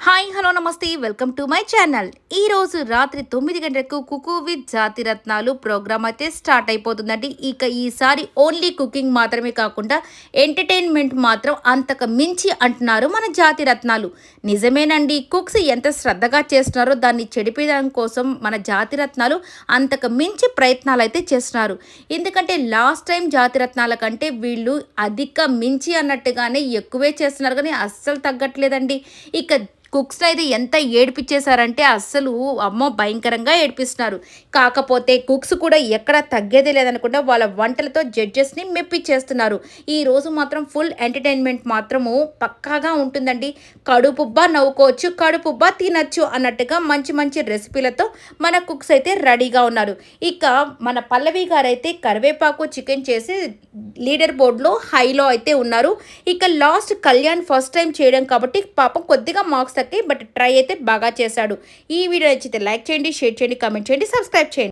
Hi hello నమస్తే welcome to my channel. ఈరోజు రాత్రి 9 గంటలకు కుకు విత్ జాతిరత్నాలు ప్రోగ్రామ్ అయితే స్టార్ట్ అయిపోతుందండి. ఇక ఈసారి ఓన్లీ కుకింగ్ మాత్రమే కాకుండా ఎంటర్టైన్మెంట్ మాత్రం అంతకు మించి అంటున్నారు మన జాతిరత్నాలు. నిజమేనండి, కుక్స్ ఎంత శ్రద్ధగా చేస్తున్నారో దాన్ని చెడిపేయడం కోసం మన జాతిరత్నాలు అంతకు మించి ప్రయత్నాలు అయితే చేస్తున్నారు. ఎందుకంటే లాస్ట్ టైం జాతిరత్నాల కంటే వీళ్ళు అధిక మించి అన్నట్టుగానే ఎక్కువే చేస్తున్నారు, కానీ అస్సలు తగ్గట్లేదండి. ఇక కుక్స్‌ని అయితే ఎంత ఏడిపిచ్చేసారంటే అస్సలు అమ్మో! భయంకరంగా ఏడిపిస్తున్నారు. కాకపోతే కుక్స్ కూడా ఎక్కడ తగ్గేదే లేదనకుండా వాళ్ళ వంటలతో జడ్జెస్‌ని మెప్పిచ్చేస్తున్నారు. ఈరోజు మాత్రం ఫుల్ ఎంటర్‌టైన్‌మెంట్ మాత్రము పక్కాగా ఉంటుందండి. కడుపుబ్బా నవ్వుకోవచ్చు, కడుపుబ్బా తినొచ్చు అన్నట్టుగా మంచి మంచి రెసిపీలతో మన కుక్స్ అయితే రెడీగా ఉన్నారు. ఇక మన పల్లవి గారైతే కరివేపాకు చికెన్ చేసి లీడర్ బోర్డ్‌లో హైలో అయితే ఉన్నారు. ఇక లాస్ట్ కళ్యాణ్ ఫస్ట్ టైమ్ చేయడం కాబట్టి పాపం కొద్దిగా మార్క్స్ తగ్గాయి. బట్ ట్రై అయితే బాగా చేశాడు. ఈ వీడియో నచ్చితే లైక్ చేయండి, షేర్ చేయండి, కామెంట్ చేయండి, సబ్స్క్రైబ్ చేయండి.